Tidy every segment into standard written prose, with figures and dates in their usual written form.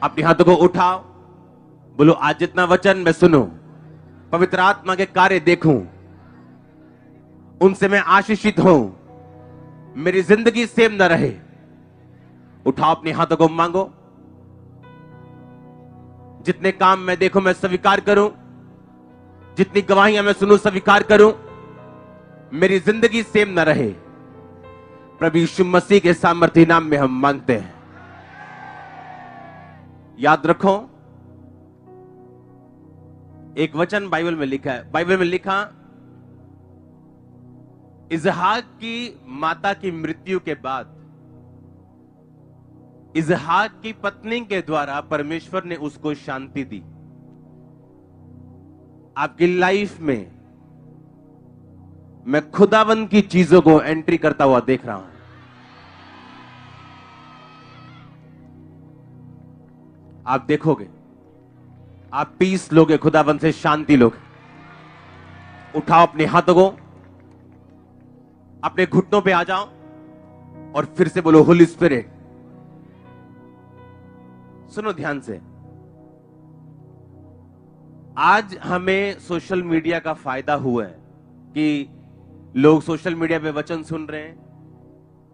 अपने हाथों को उठाओ, बोलो आज जितना वचन मैं सुनूं, पवित्र आत्मा के कार्य देखूं, उनसे मैं आशीषित हूं, मेरी जिंदगी सेम न रहे। उठाओ अपने हाथों को, मांगो। जितने काम मैं देखूं मैं स्वीकार करूं, जितनी गवाहियां मैं सुनूं स्वीकार करूं, मेरी जिंदगी सेम न रहे। प्रभु यीशु मसीह के सामर्थ्य नाम में हम मांगते हैं। याद रखो, एक वचन बाइबल में लिखा है, बाइबल में लिखा, इसहाक की माता की मृत्यु के बाद इसहाक की पत्नी के द्वारा परमेश्वर ने उसको शांति दी। आपकी लाइफ में मैं खुदावंद की चीजों को एंट्री करता हुआ देख रहा हूं। आप देखोगे, आप पीस लोगे, खुदावंद से शांति लोगे। उठाओ अपने हाथों को, अपने घुटनों पे आ जाओ और फिर से बोलो, होली स्पिरिट। सुनो ध्यान से, आज हमें सोशल मीडिया का फायदा हुआ है कि लोग सोशल मीडिया पे वचन सुन रहे हैं।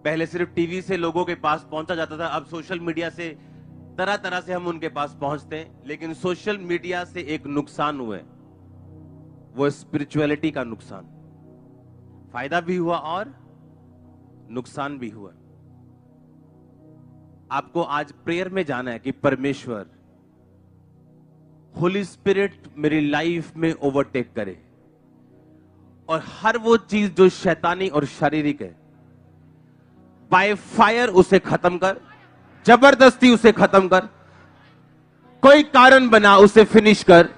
पहले सिर्फ टीवी से लोगों के पास पहुंचा जाता था, अब सोशल मीडिया से तरह तरह से हम उनके पास पहुंचते हैं। लेकिन सोशल मीडिया से एक नुकसान हुआ है, वो स्पिरिचुअलिटी का नुकसान। फायदा भी हुआ और नुकसान भी हुआ। आपको आज प्रेयर में जाना है कि परमेश्वर, होली स्पिरिट मेरी लाइफ में ओवरटेक करे और हर वो चीज जो शैतानी और शारीरिक है, बाय फायर उसे खत्म कर, जबरदस्ती उसे खत्म कर, कोई कारण बना उसे फिनिश कर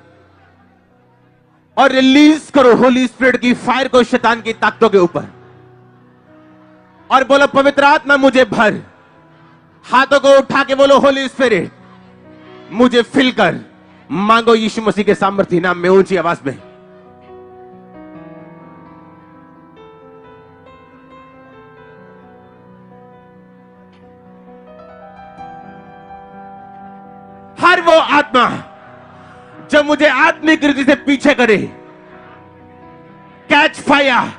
और रिलीज करो होली स्पिरिट की फायर को शैतान की ताकतों के ऊपर। और बोलो, पवित्र आत्मा मुझे भर। हाथों को उठा के बोलो, होली स्पिरिट मुझे फिल कर। मांगो यीशु मसीह के सामर्थ्य नाम में ऊंची आवाज में। हर वो आत्मा जो मुझे आत्मिक रीति से पीछे करे, catch fire,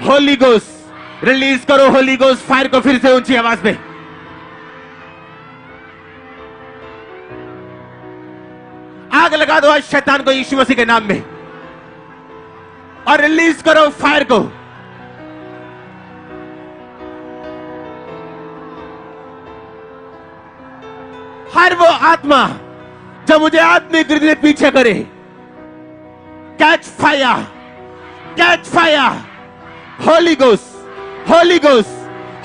Holi ghost release करो। होली गोस्ट फायर को फिर से ऊंची आवाज में। आग लगा दो आज शैतान को यीशु मसीह के नाम में और रिलीज करो फायर को। हर वो आत्मा जो मुझे आत्मिक रीति से पीछे करे, catch fire, catch fire, Holi ghost, Holi ghost,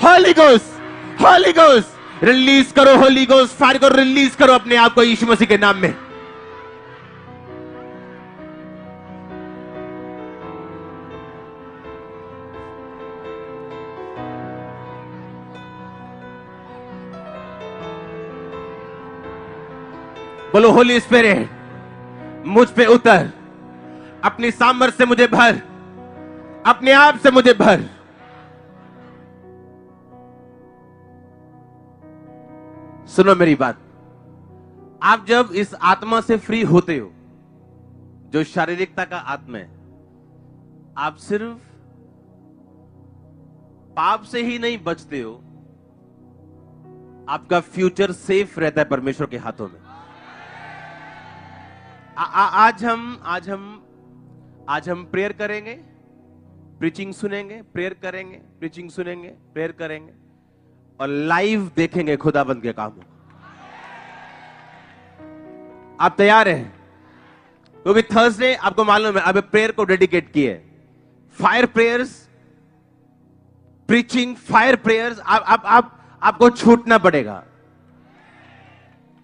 Holi ghost, Holi ghost release करो। होली गोस्ट फायर को रिलीज करो अपने आप को यीशु मसीह के नाम में। बोलो, होली स्पिरिट मुझ पे उतर, अपनी सामर्थ से मुझे भर, अपने आप से मुझे भर। सुनो मेरी बात, आप जब इस आत्मा से फ्री होते हो, जो शारीरिकता का आत्मा है, आप सिर्फ पाप से ही नहीं बचते हो, आपका फ्यूचर सेफ रहता है परमेश्वर के हाथों में। आज हम प्रेयर करेंगे, प्रीचिंग सुनेंगे, प्रेयर करेंगे, प्रीचिंग सुनेंगे, प्रेयर करेंगे और लाइव देखेंगे खुदाबंद के कामों। आप तैयार हैं? क्योंकि थर्सडे आपको मालूम है अब प्रेयर को डेडिकेट किए, fire prayers, preaching, fire prayers. आपको छूटना पड़ेगा।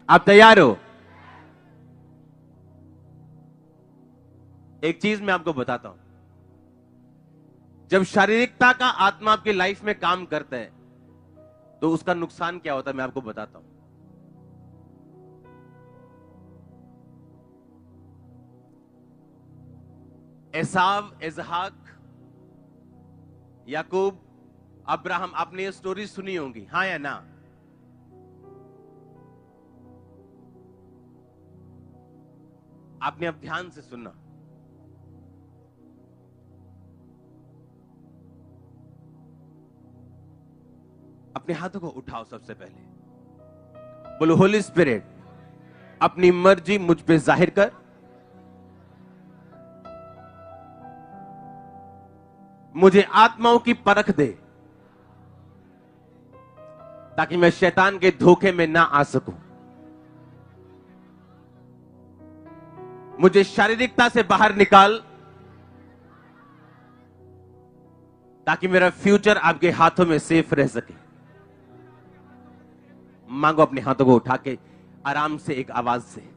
आप तैयार हो? एक चीज मैं आपको बताता हूं, जब शारीरिकता का आत्मा आपकी लाइफ में काम करता है तो उसका नुकसान क्या होता है मैं आपको बताता हूं। एसाव, इसहाक, याकूब, अब्राहम, आपने ये स्टोरी सुनी होंगी, हाँ या ना? आपने अब ध्यान से सुनना। अपने हाथों को उठाओ। सबसे पहले बोलो, होली स्पिरिट अपनी मर्जी मुझ पे जाहिर कर, मुझे आत्माओं की परख दे, ताकि मैं शैतान के धोखे में ना आ सकूं। मुझे शारीरिकता से बाहर निकाल, ताकि मेरा फ्यूचर आपके हाथों में सेफ रह सके। मांगो अपने हाथों को उठा के आराम से, एक आवाज से।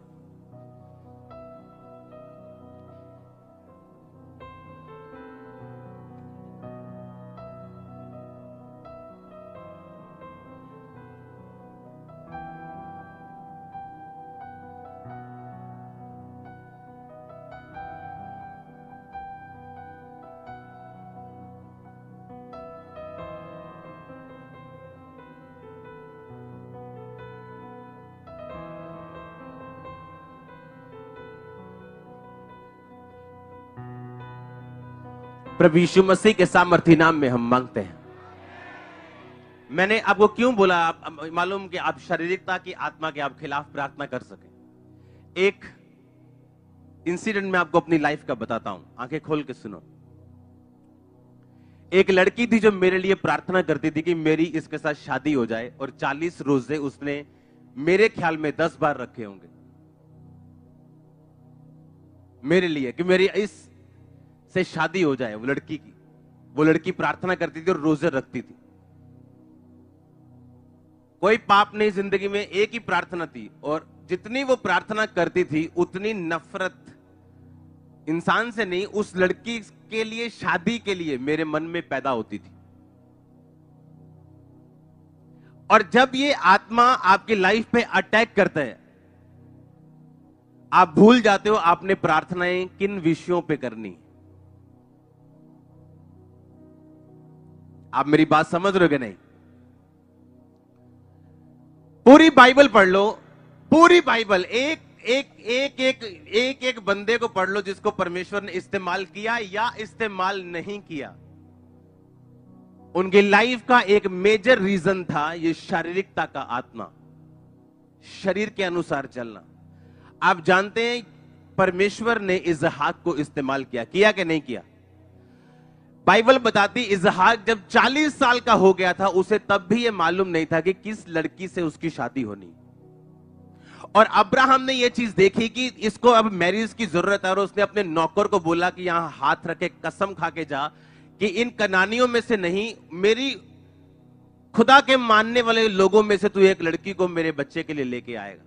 प्रभु यीशु मसीह के सामर्थी नाम में हम मांगते हैं। मैंने आपको क्यों बोला, आप मालूम कि आप शारीरिकता की, आत्मा के आप खिलाफ प्रार्थना कर सके। एक इंसिडेंट मैं आपको अपनी लाइफ का बताता हूं, आंखें खोल के सुनो। एक लड़की थी जो मेरे लिए प्रार्थना करती थी कि मेरी इसके साथ शादी हो जाए, और 40 रोजे उसने मेरे ख्याल में 10 बार रखे होंगे मेरे लिए, कि मेरी इस से शादी हो जाए। वो लड़की प्रार्थना करती थी और रोजे रखती थी। कोई पाप नहीं जिंदगी में, एक ही प्रार्थना थी, और जितनी वो प्रार्थना करती थी उतनी नफरत इंसान से नहीं, उस लड़की के लिए, शादी के लिए मेरे मन में पैदा होती थी। और जब ये आत्मा आपकी लाइफ पे अटैक करता है, आप भूल जाते हो आपने प्रार्थनाएं किन विषयों पे करनी। आप मेरी बात समझ रहे हो कि नहीं? पूरी बाइबल पढ़ लो, पूरी बाइबल, एक बंदे को पढ़ लो जिसको परमेश्वर ने इस्तेमाल किया या इस्तेमाल नहीं किया। उनकी लाइफ का एक मेजर रीजन था ये शारीरिकता का आत्मा, शरीर के अनुसार चलना। आप जानते हैं परमेश्वर ने इसहाक को इस्तेमाल किया कि नहीं किया? बाइबल बताती इसहाक जब 40 साल का हो गया था, उसे तब भी यह मालूम नहीं था कि किस लड़की से उसकी शादी होनी। और अब्राहम ने यह चीज देखी कि इसको अब मैरिज की जरूरत है, और उसने अपने नौकर को बोला कि यहां हाथ रखे कसम खा के जा कि इन कनानियों में से नहीं, मेरी खुदा के मानने वाले लोगों में से तू एक लड़की को मेरे बच्चे के लिए लेके आएगा,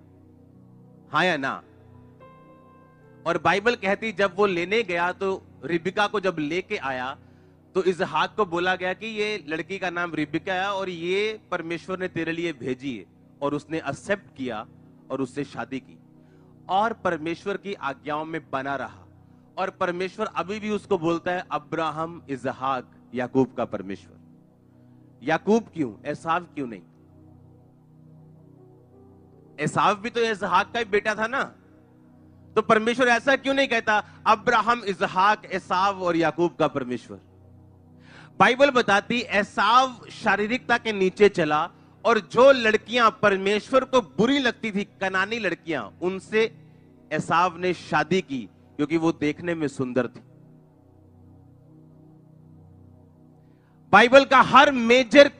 हाँ या ना? और बाइबल कहती जब वो लेने गया तो रिबिका को जब लेके आया तो इसहाक को बोला गया कि ये लड़की का नाम रिबिका है और ये परमेश्वर ने तेरे लिए भेजी है। और उसने एक्सेप्ट किया और उससे शादी की और परमेश्वर की आज्ञाओं में बना रहा। और परमेश्वर अभी भी उसको बोलता है अब्राहम, इसहाक, याकूब का परमेश्वर। याकूब क्यों, एसाव क्यों नहीं? एसाव भी तो इसहाक का ही बेटा था ना, तो परमेश्वर ऐसा क्यों नहीं कहता अब्राहम, इसहाक, एसाव और याकूब का परमेश्वर? बाइबल बताती एसाव शारीरिकता के नीचे चला, और जो लड़कियां परमेश्वर को बुरी लगती थी, कनानी लड़कियां, उनसे एसाव ने शादी की क्योंकि वो देखने में सुंदर थी। बाइबल का हर मेजर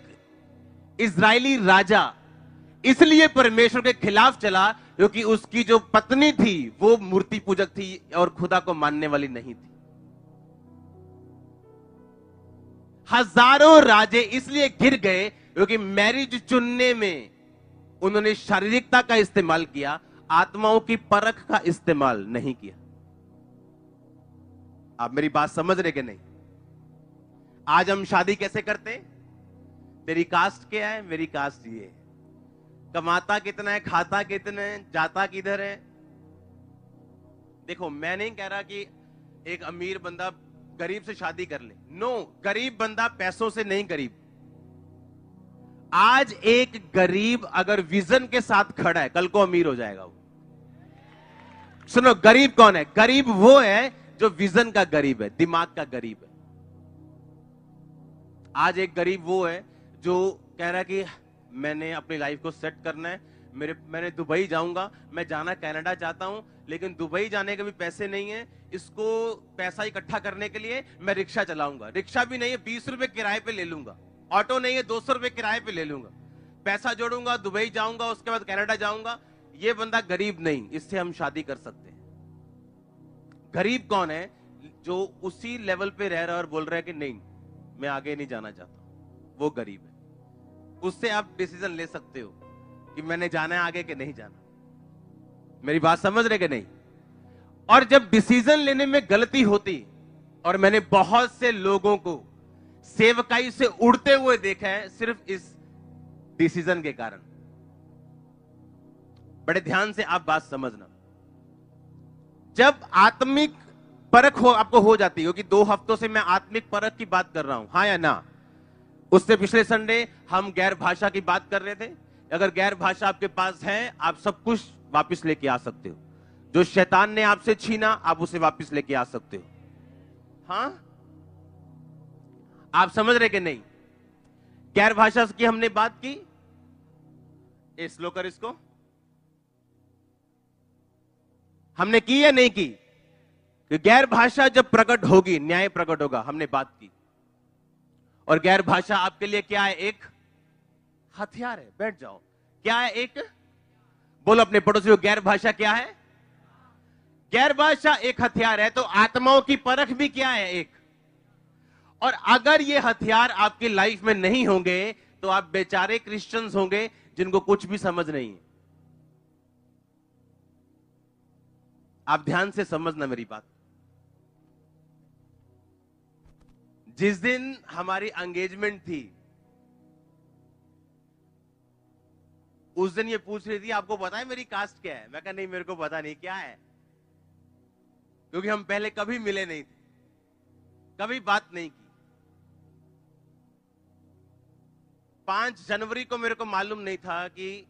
इजरायली राजा इसलिए परमेश्वर के खिलाफ चला क्योंकि उसकी जो पत्नी थी वो मूर्ति पूजक थी और खुदा को मानने वाली नहीं थी। हजारों राजे इसलिए गिर गए क्योंकि मैरिज चुनने में उन्होंने शारीरिकता का इस्तेमाल किया, आत्माओं की परख का इस्तेमाल नहीं किया। आप मेरी बात समझ रहे कि नहीं? आज हम शादी कैसे करते हैं? तेरी कास्ट क्या है, मेरी कास्ट ये है, कमाता कितना है, खाता कितना है, जाता किधर है। देखो, मैं नहीं कह रहा कि एक अमीर बंदा गरीब से शादी कर ले, नो, गरीब बंदा पैसों से नहीं गरीब। आज एक गरीब अगर विजन के साथ खड़ा है, कल को अमीर हो जाएगा वो। सुनो, गरीब कौन है? गरीब वो है जो विजन का गरीब है, दिमाग का गरीब है। आज एक गरीब वो है जो कह रहा है कि मैंने अपनी लाइफ को सेट करना है, मैंने दुबई जाऊंगा, मैं जाना कनाडा चाहता हूं, लेकिन दुबई जाने के भी पैसे नहीं है, इसको पैसा इकट्ठा करने के लिए मैं रिक्शा चलाऊंगा। रिक्शा भी नहीं है, 20 रुपए किराए पे ले लूंगा। ऑटो नहीं है, 200 रुपए किराए पे ले लूंगा, पैसा जोड़ूंगा, दुबई जाऊंगा, उसके बाद कनाडा जाऊंगा। ये बंदा गरीब नहीं, इससे हम शादी कर सकते हैं। गरीब कौन है? जो उसी लेवल पे रह रहा है और बोल रहा है कि नहीं, मैं आगे नहीं जाना चाहता, वो गरीब है। उससे आप डिसीजन ले सकते हो कि मैंने जाना है आगे कि नहीं जाना। मेरी बात समझ रहे कि नहीं? और जब डिसीजन लेने में गलती होती, और मैंने बहुत से लोगों को सेवकाई से उड़ते हुए देखा है सिर्फ इस डिसीजन के कारण। बड़े ध्यान से आप बात समझना। जब आत्मिक परख हो आपको हो जाती है, कि 2 हफ्तों से मैं आत्मिक परख की बात कर रहा हूं, हाँ या ना? उससे पिछले संडे हम गैर भाषा की बात कर रहे थे। अगर गैर भाषा आपके पास है, आप सब कुछ वापस लेके आ सकते हो। जो शैतान ने आपसे छीना, आप उसे वापस लेके आ सकते हो। हाँ, आप समझ रहे कि नहीं? गैर भाषा की हमने बात की। स्लो कर इसको। हमने की या नहीं की? कि गैर भाषा जब प्रकट होगी, न्याय प्रकट होगा, हमने बात की। और गैर भाषा आपके लिए क्या है? एक हथियार है। बैठ जाओ। क्या है? एक, बोलो अपने पड़ोसी को, गैर भाषा क्या है? गैर भाषा एक हथियार है। तो आत्माओं की परख भी क्या है? एक। और अगर ये हथियार आपकी लाइफ में नहीं होंगे तो आप बेचारे क्रिश्चियंस होंगे जिनको कुछ भी समझ नहीं है। आप ध्यान से समझना मेरी बात। जिस दिन हमारी एंगेजमेंट थी, उस दिन ये पूछ रही थी, आपको पता है मेरी कास्ट क्या है? मैं कहा नहीं, मेरे को पता नहीं क्या है, क्योंकि हम पहले कभी मिले नहीं थे, कभी बात नहीं की। 5 जनवरी को मेरे को मालूम नहीं था कि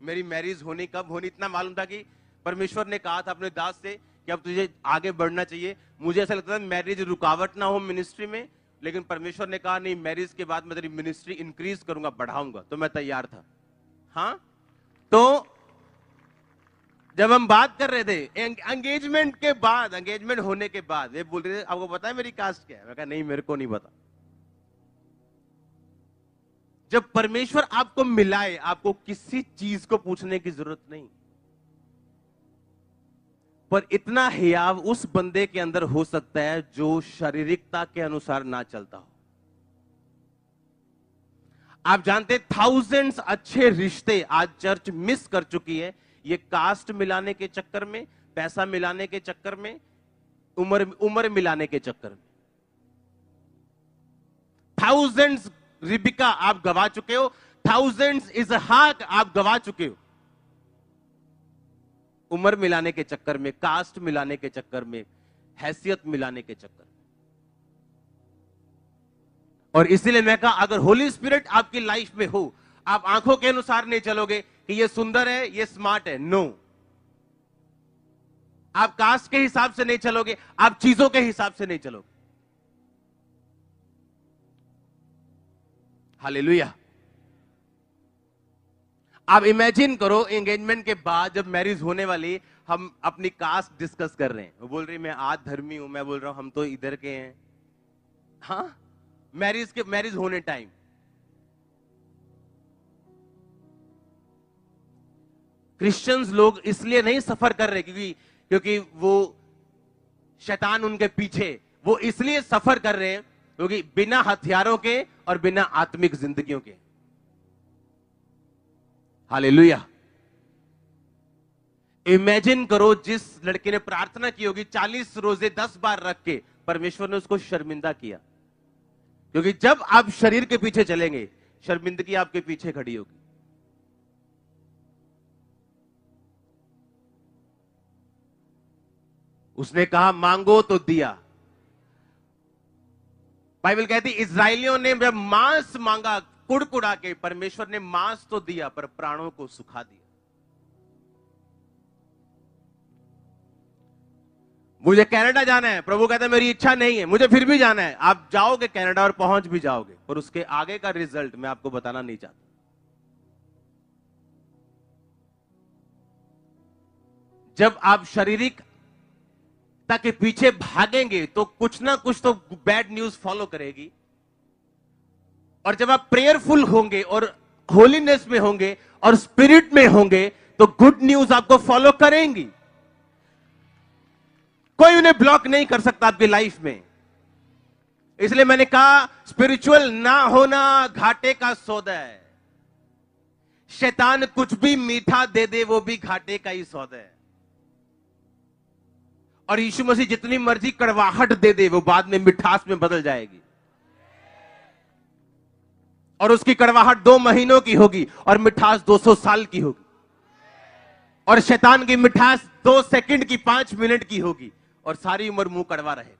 मेरी मैरिज होनी कब होनी। इतना मालूम था कि परमेश्वर ने कहा था अपने दास से कि अब तुझे आगे बढ़ना चाहिए। मुझे ऐसा लगता था मैरिज रुकावट ना हो मिनिस्ट्री में, लेकिन परमेश्वर ने कहा नहीं, मैरिज के बाद मैं तेरी मिनिस्ट्री इंक्रीज करूंगा, बढ़ाऊंगा। तो मैं तैयार था। हाँ, तो जब हम बात कर रहे थे एंगेजमेंट के बाद, एंगेजमेंट होने के बाद, ये बोल रहे थे आपको पता है मेरी कास्ट क्या है? मैं कहा नहीं, मेरे को नहीं पता। जब परमेश्वर आपको मिलाए, आपको किसी चीज को पूछने की जरूरत नहीं, पर इतना हियाव उस बंदे के अंदर हो सकता है जो शारीरिकता के अनुसार ना चलता हो। आप जानते, थाउजेंड्स अच्छे रिश्ते आज चर्च मिस कर चुकी है, ये कास्ट मिलाने के चक्कर में, पैसा मिलाने के चक्कर में, उम्र मिलाने के चक्कर में। थाउजेंड्स रिबिका आप गवा चुके हो, थाउजेंड्स इसहाक आप गवा चुके हो, उम्र मिलाने के चक्कर में, कास्ट मिलाने के चक्कर में, हैसियत मिलाने के चक्कर में। और इसीलिए मैं कहा, अगर होली स्पिरिट आपकी लाइफ में हो, आप आंखों के अनुसार नहीं चलोगे कि ये सुंदर है, ये स्मार्ट है। नो, आप कास्ट के हिसाब से नहीं चलोगे, आप चीजों के हिसाब से नहीं चलोगे। हालेलुया। आप इमेजिन करो, एंगेजमेंट के बाद जब मैरिज होने वाली, हम अपनी कास्ट डिस्कस कर रहे हैं। वो बोल रही मैं आज धर्मी हूं, मैं बोल रहा हूं हम तो इधर के हैं। हाँ, मैरिज होने टाइम क्रिश्चियंस लोग इसलिए नहीं सफर कर रहे क्योंकि वो शैतान उनके पीछे, वो इसलिए सफर कर रहे हैं क्योंकि बिना हथियारों के और बिना आत्मिक जिंदगियों के। हालेलुया। इमेजिन करो, जिस लड़के ने प्रार्थना की होगी 40 रोजे 10 बार रख के, परमेश्वर ने उसको शर्मिंदा किया, क्योंकि जब आप शरीर के पीछे चलेंगे, शर्मिंदगी आपके पीछे खड़ी होगी। उसने कहा मांगो तो दिया। बाइबल कहती इजरायलियों ने जब मांस मांगा कुड़कुड़ा के, परमेश्वर ने मांस तो दिया पर प्राणों को सुखा दिया। मुझे कनाडा जाना है, प्रभु कहता है मेरी इच्छा नहीं है, मुझे फिर भी जाना है। आप जाओगे कनाडा और पहुंच भी जाओगे, पर उसके आगे का रिजल्ट मैं आपको बताना नहीं चाहता। जब आप शारीरिकता के पीछे भागेंगे तो कुछ ना कुछ तो बैड न्यूज फॉलो करेगी, और जब आप प्रेयरफुल होंगे और होलीनेस में होंगे और स्पिरिट में होंगे तो गुड न्यूज आपको फॉलो करेंगी। कोई उन्हें ब्लॉक नहीं कर सकता आपकी लाइफ में। इसलिए मैंने कहा स्पिरिचुअल ना होना घाटे का सौदा है। शैतान कुछ भी मीठा दे दे वो भी घाटे का ही सौदा है, और यीशु मसीह जितनी मर्जी कड़वाहट दे दे वो बाद में मिठास में बदल जाएगी, और उसकी कड़वाहट 2 महीनों की होगी और मिठास 200 साल की होगी, और शैतान की मिठास 2 सेकंड की 5 मिनट की होगी, और सारी उम्र मुंह कड़वा रहेगा।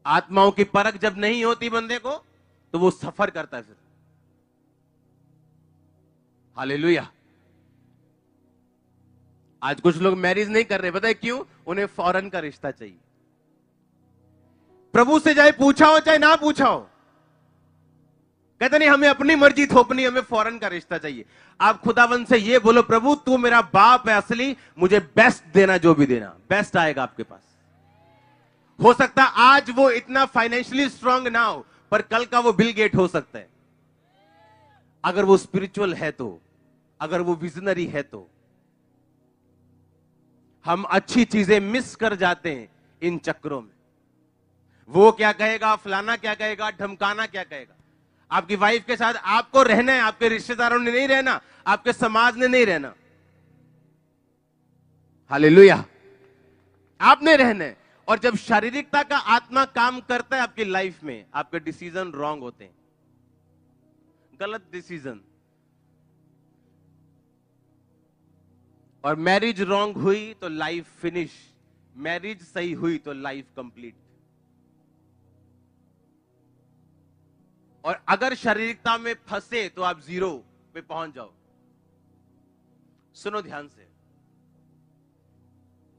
आत्माओं की परख जब नहीं होती बंदे को तो वो सफर करता है फिर। हालेलुया। आज कुछ लोग मैरिज नहीं कर रहे, पता है क्यों? उन्हें फॉरेन का रिश्ता चाहिए। प्रभु से चाहे पूछा हो चाहे ना पूछा हो, कहते नहीं हमें अपनी मर्जी थोपनी, हमें फॉरेन का रिश्ता चाहिए। आप खुदावन से ये बोलो, प्रभु तू मेरा बाप है असली, मुझे बेस्ट देना, जो भी देना बेस्ट आएगा आपके पास। हो सकता आज वो इतना फाइनेंशियली स्ट्रांग ना हो, पर कल का वो बिल गेट हो सकता है, अगर वो स्पिरिचुअल है तो, अगर वो विजनरी है तो। हम अच्छी चीजें मिस कर जाते हैं इन चक्रों में। वो क्या कहेगा, फलाना क्या कहेगा, ढमकाना क्या कहेगा। आपकी वाइफ के साथ आपको रहना है, आपके रिश्तेदारों ने नहीं रहना, आपके समाज ने नहीं रहना। हालेलुया। आपने रहना है। और जब शारीरिकता का आत्मा काम करता है आपकी लाइफ में, आपके डिसीजन रॉन्ग होते हैं, गलत डिसीजन। और मैरिज रॉन्ग हुई तो लाइफ फिनिश, मैरिज सही हुई तो लाइफ कंप्लीट। और अगर शारीरिकता में फंसे तो आप 0 पे पहुंच जाओ। सुनो ध्यान से,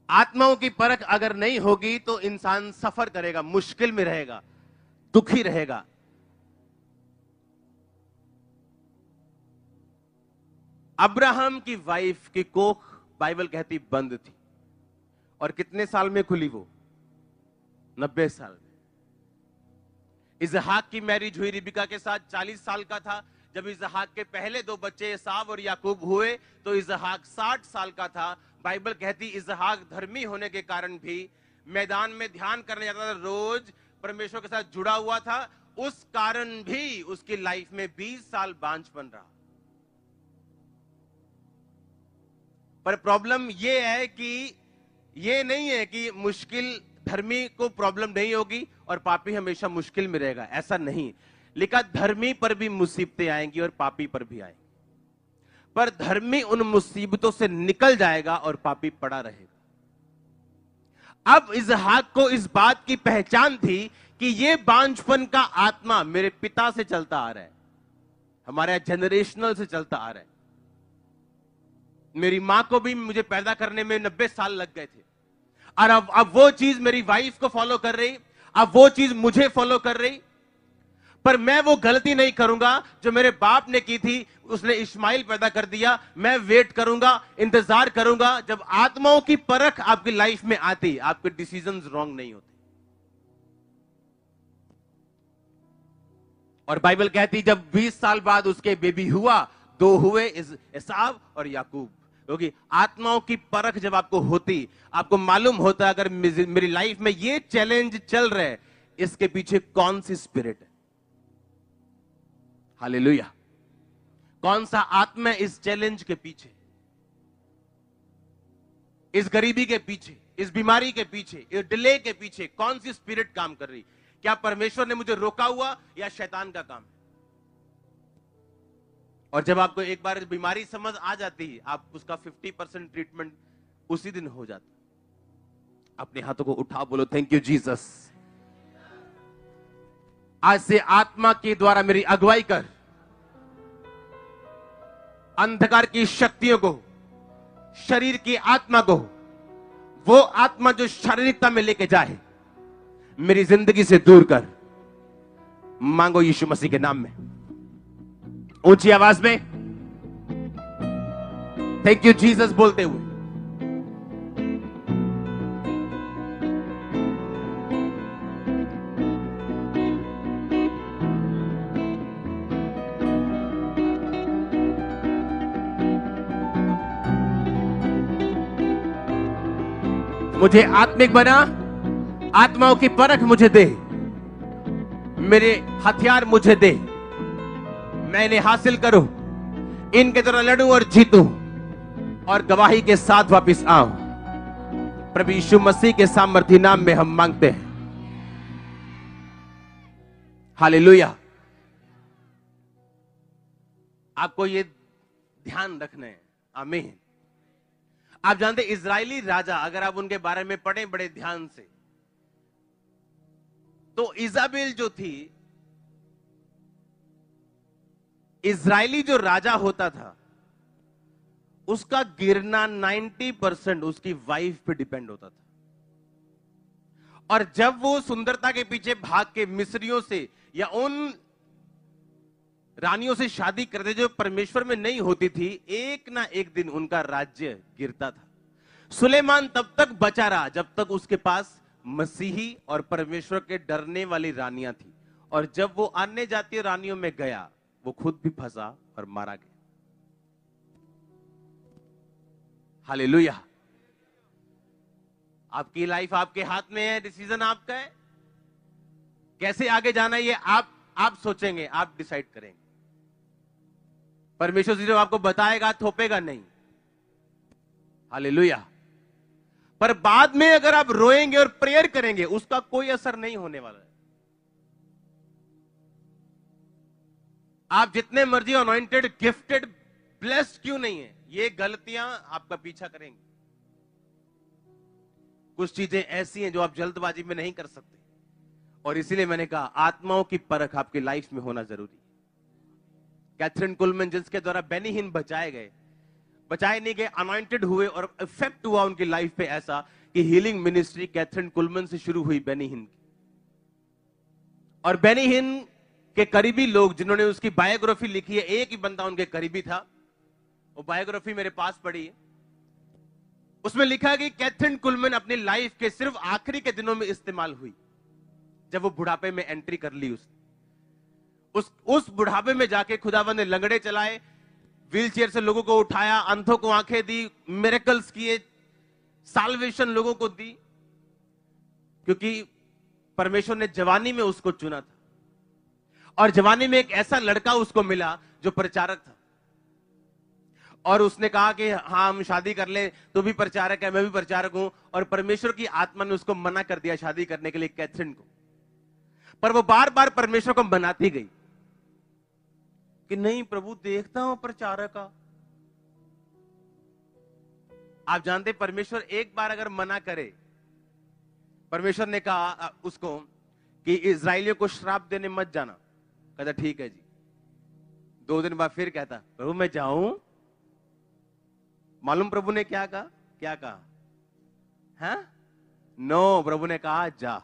आत्माओं की परख अगर नहीं होगी तो इंसान सफर करेगा, मुश्किल में रहेगा, दुखी रहेगा। अब्राहम की वाइफ की कोख बाइबल कहती बंद थी, और कितने साल में खुली वो? 90 साल में। इजहाक की मैरिज हुई रिबिका के साथ, 40 साल का था। जब इजहाक के पहले 2 बच्चे एसाव और याकूब हुए तो इजहाक 60 साल का था। बाइबल कहती इजहाक धर्मी होने के कारण भी मैदान में ध्यान करने जाता था, रोज परमेश्वर के साथ जुड़ा हुआ था, उस कारण भी उसकी लाइफ में 20 साल बांझपन रहा। पर प्रॉब्लम यह है कि ये नहीं है कि मुश्किल धर्मी को प्रॉब्लम नहीं होगी और पापी हमेशा मुश्किल में रहेगा, ऐसा नहीं। लिखा धर्मी पर भी मुसीबतें आएंगी और पापी पर भी आएंगी, पर धर्मी उन मुसीबतों से निकल जाएगा और पापी पड़ा रहेगा। अब इसहाक को इस बात की पहचान थी कि ये बांझपन का आत्मा मेरे पिता से चलता आ रहा है, हमारे जनरेशनल से चलता आ रहा है। मेरी मां को भी मुझे पैदा करने में 90 साल लग गए थे, और अब वो चीज मेरी वाइफ को फॉलो कर रही, अब वो चीज मुझे फॉलो कर रही। पर मैं वो गलती नहीं करूंगा जो मेरे बाप ने की थी, उसने इस्माइल पैदा कर दिया। मैं वेट करूंगा, इंतजार करूंगा। जब आत्माओं की परख आपकी लाइफ में आती, आपके डिसीजंस रॉन्ग नहीं होते। और बाइबल कहती जब 20 साल बाद उसके बेबी हुआ, 2 हुए, एसाव और याकूब। क्योंकि आत्माओं की परख जब आपको होती, आपको मालूम होता अगर मेरी लाइफ में ये चैलेंज चल रहा है, इसके पीछे कौन सी स्पिरिट है। हालेलुया। कौन सा आत्मा है इस चैलेंज के पीछे, इस गरीबी के पीछे, इस बीमारी के पीछे, इस डिले के पीछे कौन सी स्पिरिट काम कर रही। क्या परमेश्वर ने मुझे रोका हुआ या शैतान का काम है। और जब आपको एक बार बीमारी समझ आ जाती है, आप उसका 50% ट्रीटमेंट उसी दिन हो जाता। अपने हाथों को उठा, बोलो थैंक यू जीसस। आज से आत्मा के द्वारा मेरी अगुवाई कर, अंधकार की शक्तियों को शरीर की आत्मा को, वो आत्मा जो शारीरिकता में लेके जाए, मेरी जिंदगी से दूर कर। मांगो यीशु मसीह के नाम में, ऊंची आवाज में थैंक यू जीसस बोलते हुए। मुझे आत्मिक बना, आत्माओं की परख मुझे दे, मेरे हथियार मुझे दे, मैं इन्हें हासिल करूं, इनके द्वारा लड़ूं और जीतूं और गवाही के साथ वापस आऊं। प्रभु यीशु मसीह के सामर्थी नाम में हम मांगते हैं, हालेलुया। आपको ये ध्यान रखना है, आमीन। आप जानते इजरायली राजा, अगर आप उनके बारे में पढ़ें बड़े ध्यान से, तो इजाबेल जो थी, इजरायली जो राजा होता था, उसका गिरना 90% उसकी वाइफ पे डिपेंड होता था। और जब वो सुंदरता के पीछे भाग के मिस्रियों से या उन रानियों से शादी करते जो परमेश्वर में नहीं होती थी, एक ना एक दिन उनका राज्य गिरता था। सुलेमान तब तक बचा रहा जब तक उसके पास मसीही और परमेश्वर के डरने वाली रानियां थी, और जब वो अन्य जातीय रानियों में गया, वो खुद भी फंसा और मारा गया। हालेलुया। आपकी लाइफ आपके हाथ में है, डिसीजन आपका है। कैसे आगे जाना ये आप सोचेंगे, आप डिसाइड करेंगे। परमेश्वर सिर्फ आपको बताएगा, थोपेगा नहीं। हालेलुया। पर बाद में अगर आप रोएंगे और प्रेयर करेंगे, उसका कोई असर नहीं होने वाला है। आप जितने मर्जी अनॉइंटेड, गिफ्टेड, ब्लेस्ड क्यों नहीं है, ये गलतियां आपका पीछा करेंगी। कुछ चीजें ऐसी हैं जो आप जल्दबाजी में नहीं कर सकते, और इसीलिए मैंने कहा आत्माओं की परख आपकी लाइफ में होना जरूरी है। कैथरीन कुलमैन, जिसके द्वारा बेनी हिन बचाए नहीं गए, अनॉइंटेड हुए और इफेक्ट हुआ उनकी लाइफ पे ऐसा कि हीलिंग मिनिस्ट्री कैथरीन कुलमैन से शुरू हुई बेनी हिन की। और बेनी हिन के करीबी लोग जिन्होंने उसकी बायोग्राफी लिखी है, एक ही बंदा उनके करीबी था, वो बायोग्राफी मेरे पास पड़ी है। उसमें लिखा है कि कैथरीन कुलमैन अपनी लाइफ के सिर्फ आखिरी के दिनों में इस्तेमाल हुई, जब वो बुढ़ापे में एंट्री कर ली। उस बुढ़ापे में जाके खुदावंद ने लंगड़े चलाए, व्हीलचेयर से लोगों को उठाया, अंधों को आंखें दी, मिरेकल्स किए, साल्वेशन लोगों को दी, क्योंकि परमेश्वर ने जवानी में उसको चुना था। और जवानी में एक ऐसा लड़का उसको मिला जो प्रचारक था, और उसने कहा कि हाँ हम शादी कर ले, तू भी प्रचारक है, मैं भी प्रचारक हूं। और परमेश्वर की आत्मा ने उसको मना कर दिया शादी करने के लिए कैथरीन को। पर वो बार बार परमेश्वर को मनाती गई कि नहीं प्रभु, देखता हूं प्रचारक का। आप जानते परमेश्वर एक बार अगर मना करे, परमेश्वर ने कहा उसको कि इजरायलियों को श्राप देने मत जाना। कहता ठीक है जी। 2 दिन बाद फिर कहता प्रभु मैं जाऊं। मालूम प्रभु ने क्या कहा? हाँ? नो, प्रभु ने कहा जा।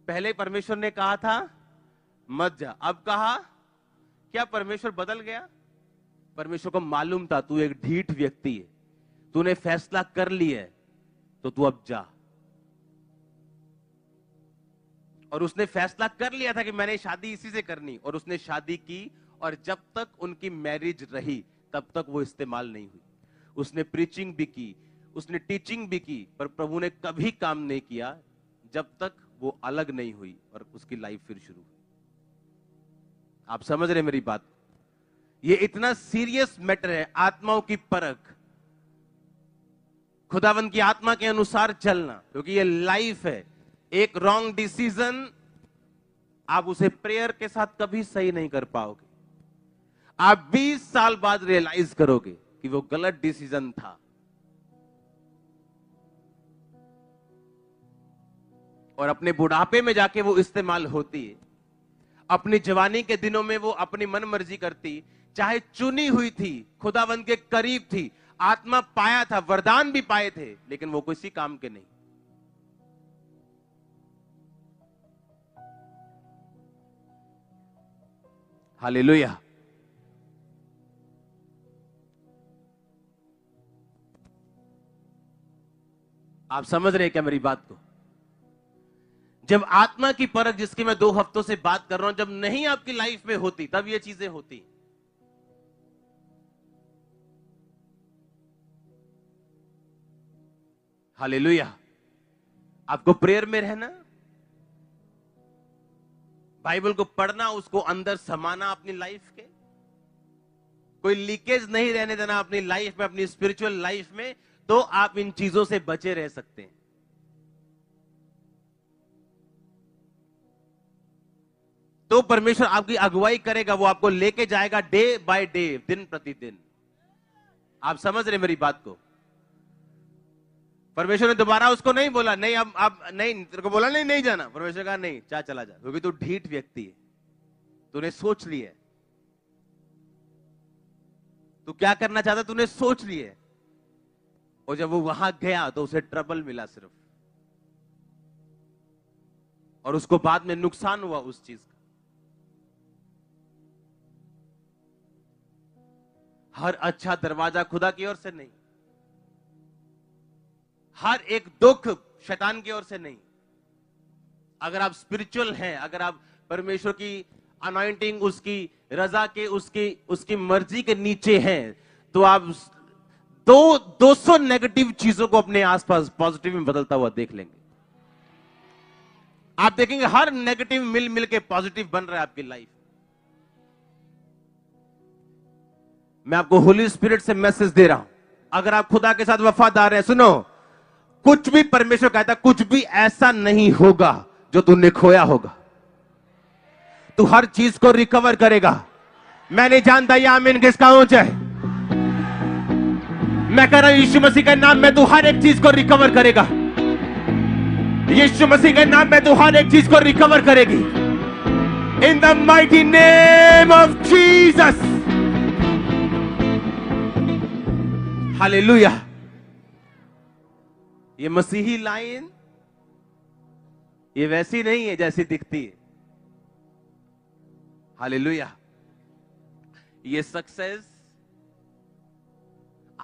पहले परमेश्वर ने कहा था मत जा, अब कहा क्या परमेश्वर बदल गया? परमेश्वर को मालूम था तू एक ढीठ व्यक्ति है, तूने फैसला कर लिया है, तो तू अब जा। और उसने फैसला कर लिया था कि मैंने शादी इसी से करनी, और उसने शादी की, और जब तक उनकी मैरिज रही तब तक वो इस्तेमाल नहीं हुई। उसने प्रीचिंग भी की, उसने टीचिंग भी की, पर प्रभु ने कभी काम नहीं किया जब तक वो अलग नहीं हुई और उसकी लाइफ फिर शुरू हुई। आप समझ रहे मेरी बात? ये इतना सीरियस मैटर है, आत्माओं की परख, खुदावंद की आत्मा के अनुसार चलना, क्योंकि ये लाइफ है। एक रॉन्ग डिसीजन आप उसे प्रेयर के साथ कभी सही नहीं कर पाओगे। आप 20 साल बाद रियलाइज करोगे कि वो गलत डिसीजन था। और अपने बुढ़ापे में जाके वो इस्तेमाल होती है। अपनी जवानी के दिनों में वो अपनी मन मर्जी करती, चाहे चुनी हुई थी, खुदावंद के करीब थी, आत्मा पाया था, वरदान भी पाए थे, लेकिन वो किसी काम के नहीं। हालेलुया। आप समझ रहे हैं क्या मेरी बात को? जब आत्मा की परख, जिसकी मैं 2 हफ्तों से बात कर रहा हूं, जब नहीं आपकी लाइफ में होती, तब ये चीजें होती। हालेलुया। आपको प्रेयर में रहना, बाइबल को पढ़ना, उसको अंदर समाना अपनी लाइफ के, कोई लीकेज नहीं रहने देना अपनी लाइफ में, अपनी स्पिरिचुअल लाइफ में, तो आप इन चीजों से बचे रह सकते हैं। तो परमेश्वर आपकी अगुवाई करेगा, वो आपको लेके जाएगा डे बाय डे, दिन प्रतिदिन। आप समझ रहे मेरी बात को? परमेश्वर ने दोबारा उसको नहीं बोला, नहीं अब नहीं, तेरे को बोला नहीं नहीं जाना। परमेश्वर कहा नहीं, चला जा, क्योंकि तू ढीठ व्यक्ति है, तूने सोच लिया, तू क्या करना चाहता तूने सोच लिया। और जब वो वहां गया तो उसे ट्रबल मिला सिर्फ, और उसको बाद में नुकसान हुआ उस चीज का। हर अच्छा दरवाजा खुदा की ओर से नहीं, हर एक दुख शैतान की ओर से नहीं। अगर आप स्पिरिचुअल हैं, अगर आप परमेश्वर की अनॉइंटिंग, उसकी रजा के, उसकी मर्जी के नीचे हैं, तो आप 200 नेगेटिव चीजों को अपने आसपास पॉजिटिव में बदलता हुआ देख लेंगे। आप देखेंगे हर नेगेटिव मिल मिल के पॉजिटिव बन रहा है आपकी लाइफ। मैं आपको होली स्पिरिट से मैसेज दे रहा हूं, अगर आप खुदा के साथ वफादार हैं, सुनो, कुछ भी परमेश्वर कहता, कुछ भी ऐसा नहीं होगा जो तूने खोया होगा। तू हर चीज को रिकवर करेगा। मैं नहीं जानता ये आमीन किसका ऊंचा है। मैं कह रहा हूं यीशु मसीह के नाम में तू हर एक चीज को रिकवर करेगा। यीशु मसीह के नाम में तू हर एक चीज को रिकवर करेगी। In the mighty name of Jesus. Hallelujah. ये मसीही लाइन ये वैसी नहीं है जैसी दिखती है। हालेलुया। ये सक्सेस,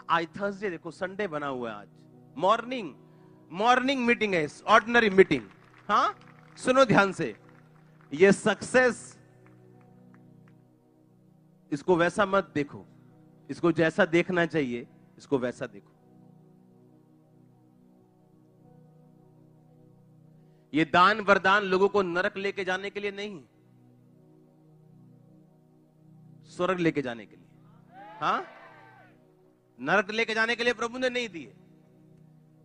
आज थर्सडे, देखो संडे बना हुआ है, आज मॉर्निंग मीटिंग है, ऑर्डिनरी मीटिंग। हाँ, सुनो ध्यान से, ये सक्सेस, इसको वैसा मत देखो, इसको जैसा देखना चाहिए इसको वैसा देखो। ये दान वरदान लोगों को नरक लेके जाने के लिए नहीं, स्वर्ग लेके जाने के लिए। हाँ, नरक लेके जाने के लिए प्रभु ने नहीं दिए,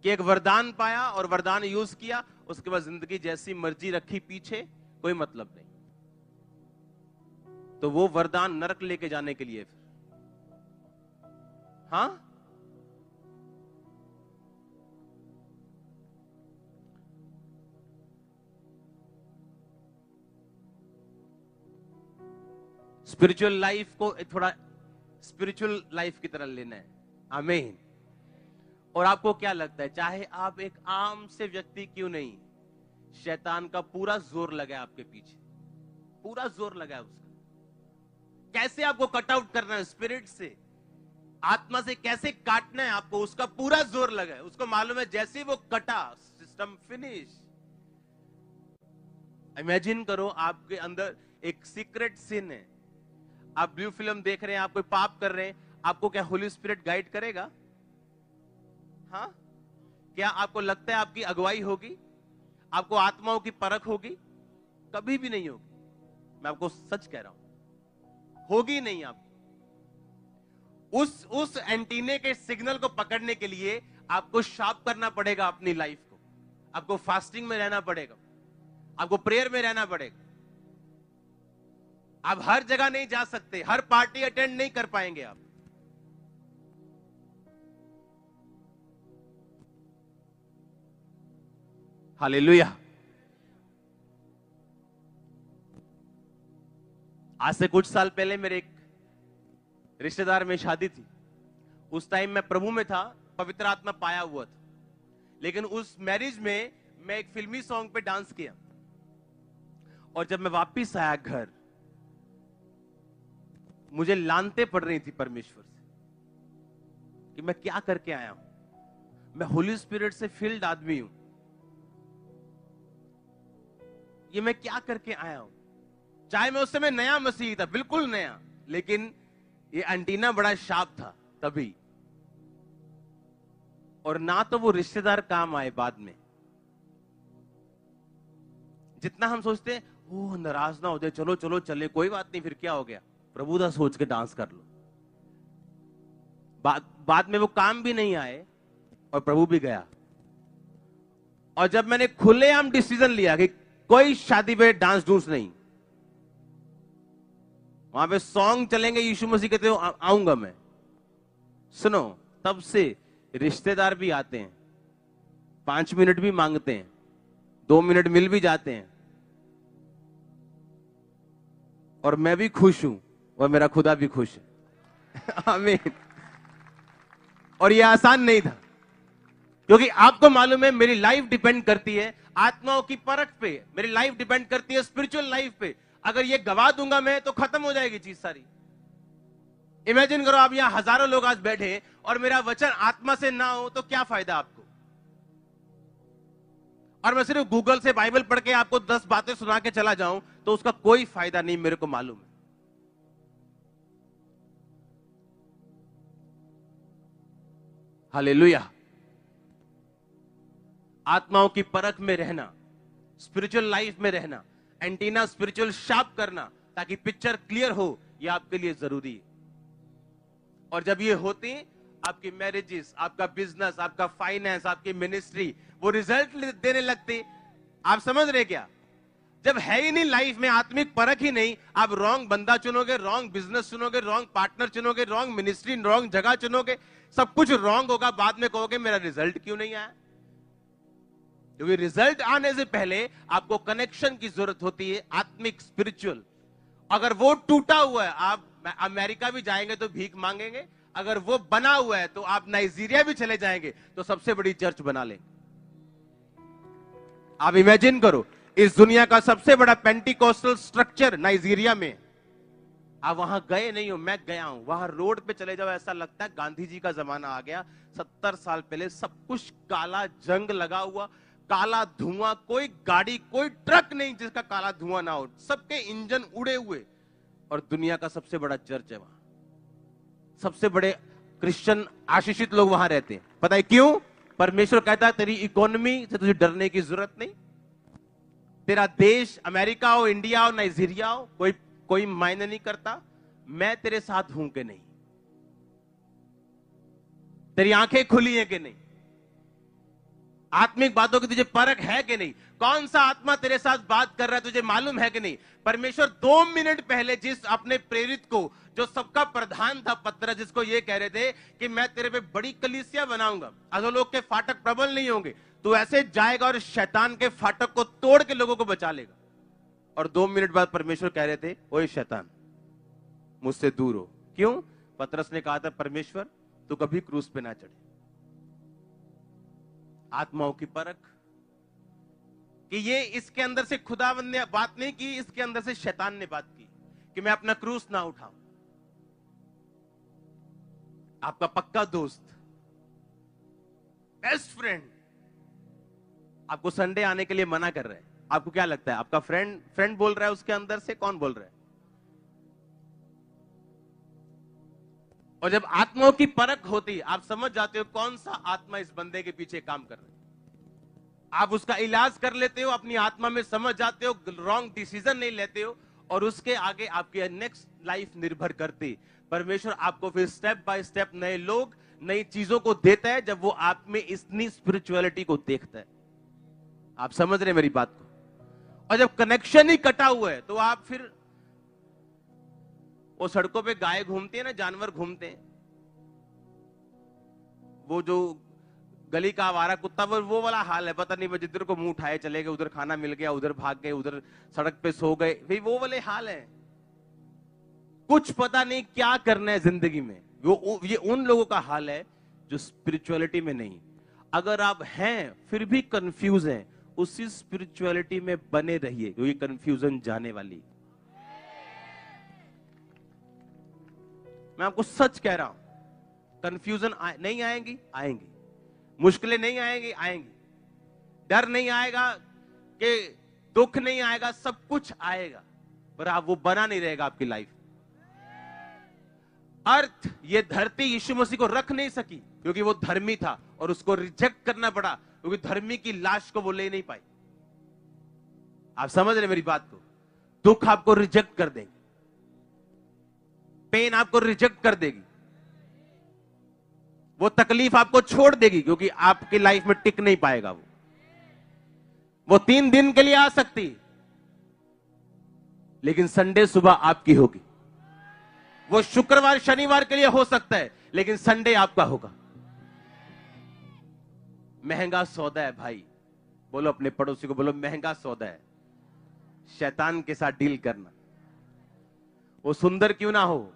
कि एक वरदान पाया और वरदान यूज किया, उसके बाद जिंदगी जैसी मर्जी रखी पीछे, कोई मतलब नहीं। तो वो वरदान नरक लेके जाने के लिए फिर। हाँ, स्पिरिचुअल लाइफ को थोड़ा स्पिरिचुअल लाइफ की तरह लेना है। आमीन। और आपको क्या लगता है, चाहे आप एक आम से व्यक्ति क्यों नहीं, शैतान का पूरा जोर लगा है आपके पीछे, पूरा जोर लगा है उसका। कैसे आपको कट आउट करना है स्पिरिट से, आत्मा से कैसे काटना है आपको, उसका पूरा जोर लगा है। उसको मालूम है जैसे वो कटा, सिस्टम फिनिश। इमेजिन करो आपके अंदर एक सीक्रेट सिन है, आप ब्लू फिल्म देख रहे हैं, आप कोई पाप कर रहे हैं, आपको क्या होली स्पिरिट गाइड करेगा? हाँ, क्या आपको लगता है आपकी अगुवाई होगी, आपको आत्माओं की परख होगी? कभी भी नहीं होगी। मैं आपको सच कह रहा हूं, होगी नहीं। आपको उस एंटीने के सिग्नल को पकड़ने के लिए आपको शार्प करना पड़ेगा अपनी लाइफ को, आपको फास्टिंग में रहना पड़ेगा, आपको प्रेयर में रहना पड़ेगा। आप हर जगह नहीं जा सकते, हर पार्टी अटेंड नहीं कर पाएंगे आप। हालेलुया। आज से कुछ साल पहले मेरे एक रिश्तेदार में शादी थी, उस टाइम मैं प्रभु में था, पवित्र आत्मा पाया हुआ था, लेकिन उस मैरिज में मैं एक फिल्मी सॉन्ग पे डांस किया, और जब मैं वापिस आया घर, मुझे लानते पड़ रही थी परमेश्वर से कि मैं क्या करके आया हूं। मैं होली स्पिरिट से फिल्ड आदमी हूं, ये मैं क्या करके आया हूं। चाहे मैं उस समय नया मसीही था, बिल्कुल नया, लेकिन ये एंटीना बड़ा शार्प था तभी। और ना तो वो रिश्तेदार काम आए बाद में, जितना हम सोचते हैं वो नाराज ना हो जाए, चलो चलो चले, कोई बात नहीं, फिर क्या हो गया, प्रभु दा सोच के डांस कर लो। बाद में वो काम भी नहीं आए और प्रभु भी गया। और जब मैंने खुलेआम डिसीजन लिया कि कोई शादी पे डांस डूंस नहीं, वहां पे सॉन्ग चलेंगे, यीशु मसीह कहते हो आऊंगा मैं, सुनो, तब से रिश्तेदार भी आते हैं, 5 मिनट भी मांगते हैं, 2 मिनट मिल भी जाते हैं, और मैं भी खुश हूं और मेरा खुदा भी खुश है। आमीन। और ये आसान नहीं था, क्योंकि आपको मालूम है मेरी लाइफ डिपेंड करती है आत्माओं की परख पे, मेरी लाइफ डिपेंड करती है स्पिरिचुअल लाइफ पे। अगर ये गवा दूंगा मैं तो खत्म हो जाएगी चीज सारी। इमेजिन करो आप यहां हजारों लोग आज बैठे और मेरा वचन आत्मा से ना हो तो क्या फायदा आपको। और मैं सिर्फ गूगल से बाइबल पढ़ के आपको 10 बातें सुना के चला जाऊं तो उसका कोई फायदा नहीं, मेरे को मालूम है। हालेलुया। आत्माओं की परख में रहना, स्पिरिचुअल लाइफ में रहना, एंटीना स्पिरिचुअल शार्प करना ताकि पिक्चर क्लियर हो, यह आपके लिए जरूरी है। और जब ये होती, आपकी मैरिजेस, आपका बिजनेस, आपका फाइनेंस, आपकी मिनिस्ट्री वो रिजल्ट देने लगती। आप समझ रहे क्या? जब है ही नहीं लाइफ में आत्मिक परख ही नहीं, आप रॉन्ग बंदा चुनोगे, रॉन्ग बिजनेस चुनोगे, रॉन्ग पार्टनर चुनोगे, रॉन्ग मिनिस्ट्री, रॉन्ग जगह चुनोगे, सब कुछ रॉन्ग होगा। बाद में कहोगे मेरा रिजल्ट क्यों नहीं आया? क्योंकि रिजल्ट आने से पहले आपको कनेक्शन की जरूरत होती है, आत्मिक स्पिरिचुअल। अगर वो टूटा हुआ है, आप अमेरिका भी जाएंगे तो भीख मांगेंगे, अगर वो बना हुआ है तो आप नाइजीरिया भी चले जाएंगे तो सबसे बड़ी चर्च बना लेंगे। आप इमेजिन करो, इस दुनिया का सबसे बड़ा पेंटिकोस्टल स्ट्रक्चर नाइजीरिया में। आप वहां गए नहीं हो, मैं गया हूं। वहां रोड पे चले जाओ, ऐसा लगता है गांधी जी का जमाना आ गया। 70 साल पहले सब कुछ काला, जंग लगा हुआ, काला धुआं, कोई गाड़ी, कोई ट्रक नहीं जिसका काला धुआं ना हो, सबके इंजन उड़े हुए। और दुनिया का सबसे बड़ा चर्च है वहां, सबसे बड़े क्रिश्चियन आशीषित लोग वहां रहते हैं। पता है क्यों? परमेश्वर कहता है तेरी इकोनॉमी से तुझे डरने की जरूरत नहीं। तेरा देश अमेरिका हो, इंडिया हो, नाइजीरिया हो, कोई मायने नहीं करता। मैं तेरे साथ हूं कि नहीं, तेरी आंखें खुली हैं कि नहीं, आत्मिक बातों की तुझे परख है कि नहीं, कौन सा आत्मा तेरे साथ बात कर रहा है तुझे मालूम है कि नहीं। परमेश्वर 2 मिनट पहले जिस अपने प्रेरित को, जो सबका प्रधान था पतरस, जिसको ये कह रहे थे कि मैं तेरे पे बड़ी कलीसिया बनाऊंगा, अधोलोक के फाटक प्रबल नहीं होंगे, तू ऐसे जाएगा और शैतान के फाटक को तोड़ के लोगों को बचा लेगा। और 2 मिनट बाद परमेश्वर कह रहे थे ओए शैतान मुझसे दूर हो। क्यों? पतरस ने कहा था परमेश्वर तू कभी क्रूस पे ना चढ़े। आत्माओं की परख, कि ये इसके अंदर से खुदावंद ने बात नहीं की, इसके अंदर से शैतान ने बात की कि मैं अपना क्रूस ना उठाऊं। आपका पक्का दोस्त, बेस्ट फ्रेंड आपको संडे आने के लिए मना कर रहा है। आपको क्या लगता है? आपका फ्रेंड बोल रहा है, उसके अंदर से कौन बोल रहा है? और जब आत्माओं की परख होती, आप समझ जाते हो कौन सा आत्मा इस बंदे के पीछे काम कर रहा है। आप उसका इलाज कर लेते हो, अपनी आत्मा में समझ जाते हो, रॉन्ग डिसीजन नहीं लेते हो, और उसके आगे आपकी नेक्स्ट लाइफ निर्भर करती। परमेश्वर आपको फिर स्टेप बाय स्टेप नए लोग, नई चीजों को देता है जब वो आप में इतनी स्पिरिचुअलिटी को देखता है। आप समझ रहे मेरी बात को? और जब कनेक्शन ही कटा हुआ है तो आप फिर, वो सड़कों पे गाय घूमती है ना, जानवर घूमते हैं, वो जो गली का आवारा कुत्ता, वो वाला हाल है। पता नहीं, जिधर को मुंह उठाए चले गए, उधर खाना मिल गया, उधर भाग गए, उधर सड़क पे सो गए, भाई वो वाले हाल है। कुछ पता नहीं क्या करना है जिंदगी में, ये उन लोगों का हाल है जो स्पिरिचुअलिटी में नहीं। अगर आप हैं फिर भी कंफ्यूज हैं, उसी स्पिरिचुअलिटी में बने रहिए, क्योंकि कंफ्यूजन जाने वाली। मैं आपको सच कह रहा हूं, कंफ्यूजन नहीं आएंगी, आएंगी। मुश्किलें नहीं आएंगी, आएंगी। डर नहीं आएगा कि दुख नहीं आएगा, सब कुछ आएगा, पर आप वो बना नहीं रहेगा आपकी लाइफ। अर्थ ये धरती यीशु मसीह को रख नहीं सकी क्योंकि वो धर्मी था और उसको रिजेक्ट करना पड़ा, क्योंकि धर्मी की लाश को वो ले नहीं पाई। आप समझ रहे मेरी बात को? दुख आपको रिजेक्ट कर देंगे, पेन आपको रिजेक्ट कर देगी, वो तकलीफ आपको छोड़ देगी, क्योंकि आपकी लाइफ में टिक नहीं पाएगा। वो 3 दिन के लिए आ सकती, लेकिन संडे सुबह आपकी होगी। वो शुक्रवार शनिवार के लिए हो सकता है, लेकिन संडे आपका होगा। महंगा सौदा है भाई। बोलो अपने पड़ोसी को, बोलो महंगा सौदा है शैतान के साथ डील करना। वो सुंदर क्यों ना हो,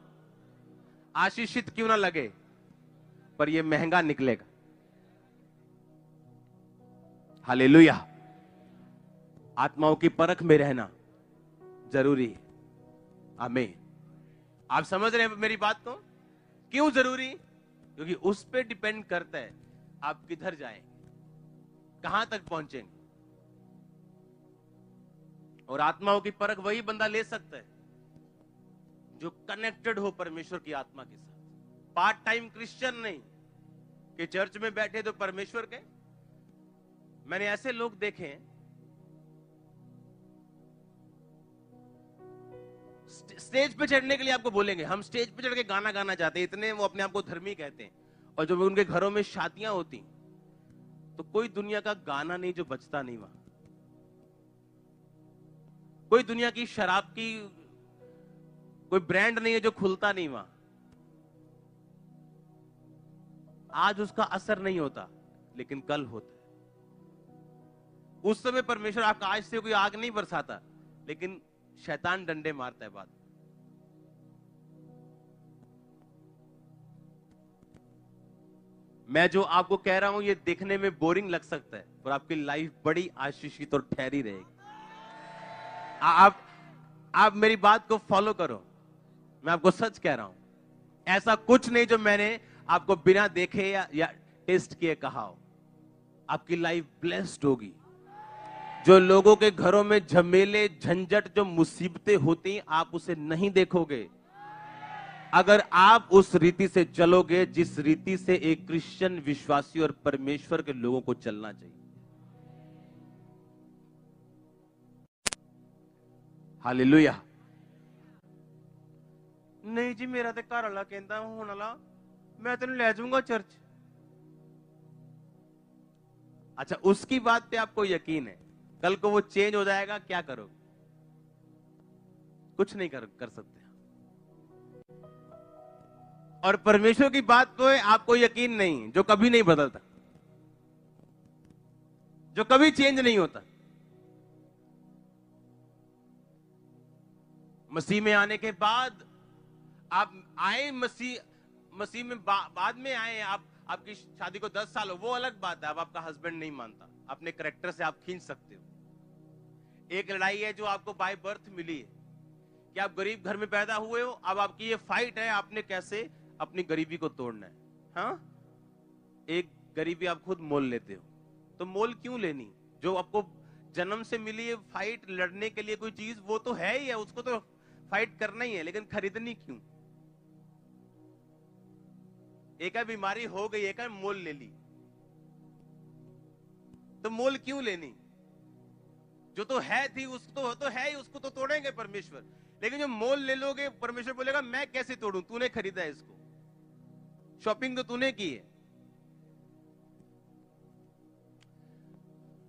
आशीषित क्यों ना लगे, पर ये महंगा निकलेगा। हालेलुया। आत्माओं की परख में रहना जरूरी है। आमीन। आप समझ रहे हैं मेरी बात को? क्यों जरूरी? क्योंकि उस पे डिपेंड करता है आप किधर जाएंगे, कहां तक पहुंचेंगे। और आत्माओं की परख वही बंदा ले सकता है जो कनेक्टेड हो परमेश्वर की आत्मा के साथ। पार्ट टाइम क्रिश्चियन नहीं कि चर्च में बैठे तो परमेश्वर के। मैंने ऐसे लोग देखे हैं, स्टेज पे चढ़ने के लिए आपको बोलेंगे हम स्टेज पे चढ़ के गाना गाना चाहते हैं, इतने वो अपने आप को धर्मी कहते हैं। और जब उनके घरों में शादियां होती तो कोई दुनिया का गाना नहीं जो बजता नहीं वहां, कोई दुनिया की शराब की कोई ब्रांड नहीं है जो खुलता नहीं वहां। आज उसका असर नहीं होता, लेकिन कल होता है। उस समय परमेश्वर आकाश से कोई आग नहीं बरसाता, लेकिन शैतान डंडे मारता है बाद। मैं जो आपको कह रहा हूं ये देखने में बोरिंग लग सकता है, पर आपकी लाइफ बड़ी आशीषित और ठहरी रहेगी। आप मेरी बात को फॉलो करो। मैं आपको सच कह रहा हूं, ऐसा कुछ नहीं जो मैंने आपको बिना देखे या टेस्ट किए कहा हो। आपकी लाइफ ब्लेस्ड होगी। जो लोगों के घरों में झमेले झंझट जो मुसीबतें होती आप उसे नहीं देखोगे, अगर आप उस रीति से चलोगे जिस रीति से एक क्रिश्चियन विश्वासी और परमेश्वर के लोगों को चलना चाहिए। हालेलुया। नहीं जी मेरा तो घर वाला कहता होने वाला मैं तेन ले जाऊंगा चर्च। अच्छा, उसकी बात पे आपको यकीन है कल को वो चेंज हो जाएगा, क्या करोगे? कुछ नहीं कर सकते। और परमेश्वर की बात तो है आपको यकीन नहीं, जो कभी नहीं बदलता, जो कभी चेंज नहीं होता। मसीह में आने के बाद आप आए, मसीह में बाद में आए, आपकी शादी को 10 साल हो, वो अलग बात है। अब आपका हस्बैंड नहीं मानता, अपने कैरेक्टर से आप खींच सकते हो। एक लड़ाई है जो आपको बाय बर्थ मिली है कि आप गरीब घर में पैदा हुए हो। अब आपकी ये फाइट है, आपने कैसे अपनी गरीबी को तोड़ना है। हाँ, एक गरीबी आप खुद मोल लेते हो, तो मोल क्यों लेनी? जो आपको जन्म से मिली है फाइट लड़ने के लिए कोई चीज, वो तो है ही है, उसको तो फाइट करना ही है, लेकिन खरीदनी क्यों? एक बीमारी हो गई, एक मोल ले ली, तो मोल क्यों लेनी? जो तो है थी उसको तो है ही, उसको तो तोड़ेंगे परमेश्वर। लेकिन जो मोल ले लोगे, परमेश्वर बोलेगा मैं कैसे तोड़ूं, तूने खरीदा है इसको, शॉपिंग तो तूने की है।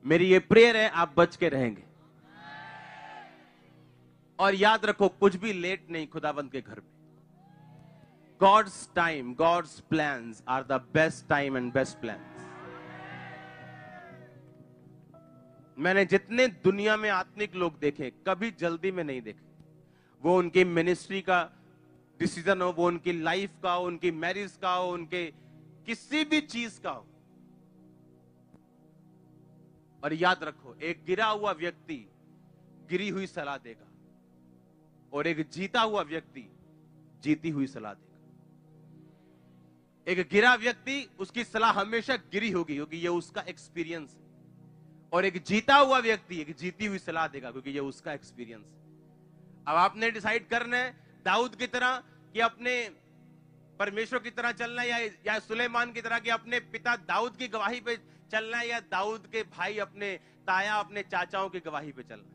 मेरी ये प्रेयर है आप बच के रहेंगे। और याद रखो कुछ भी लेट नहीं खुदावंत के घर में। God's time, God's plans are the best time and best plans. मैंने जितने दुनिया में आत्मिक लोग देखे, कभी जल्दी में नहीं देखे। वो उनकी मिनिस्ट्री का डिसीजन हो, वो उनकी लाइफ का हो, उनकी मैरिज का हो, उनके किसी भी चीज का हो। और याद रखो, एक गिरा हुआ व्यक्ति गिरी हुई सलाह देगा और एक जीता हुआ व्यक्ति जीती हुई सलाह देगा। एक गिरा व्यक्ति, उसकी सलाह हमेशा गिरी होगी क्योंकि ये उसका एक्सपीरियंस है, और एक जीता हुआ व्यक्ति एक जीती हुई सलाह देगा क्योंकि ये उसका एक्सपीरियंस है। अब आपने डिसाइड करना है दाऊद की तरह कि अपने परमेश्वर की तरह चलना है, या सुलेमान की तरह कि अपने पिता दाऊद की गवाही पे चलना है, या दाऊद के भाई अपने ताया अपने चाचाओं की गवाही पे चलना है।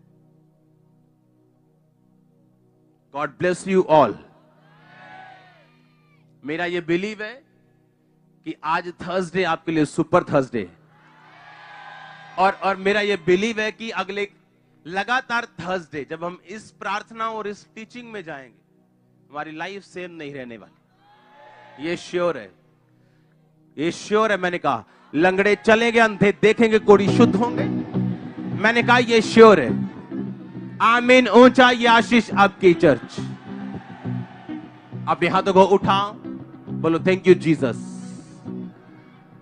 God bless you all. मेरा ये बिलीव है कि आज थर्सडे आपके लिए सुपर थर्सडे है, और मेरा ये बिलीव है कि अगले लगातार थर्सडे जब हम इस प्रार्थना और इस टीचिंग में जाएंगे, हमारी लाइफ सेम नहीं रहने वाली। ये श्योर है, ये श्योर है। मैंने कहा लंगड़े चलेंगे, अंधे देखेंगे, कोढ़ी शुद्ध होंगे। मैंने कहा ये श्योर है। आमीन। ऊंचा ये आशीष आपकी चर्च। अपने हाथों को उठाओ, बोलो थैंक यू जीसस।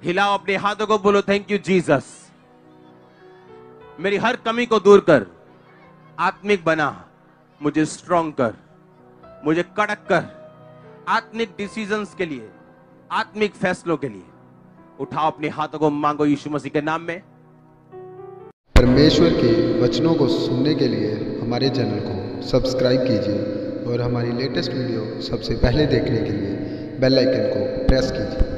हिलाओ अपने हाथों को, बोलो थैंक यू जीसस। मेरी हर कमी को दूर कर, आत्मिक बना, मुझे स्ट्रॉन्ग कर, मुझे कड़क कर, आत्मिक डिसीजंस के लिए, आत्मिक फैसलों के लिए। उठाओ अपने हाथों को, मांगो यीशु मसीह के नाम में। परमेश्वर के वचनों को सुनने के लिए हमारे चैनल को सब्सक्राइब कीजिए और हमारी लेटेस्ट वीडियो सबसे पहले देखने के लिए बेल आइकन को प्रेस कीजिए।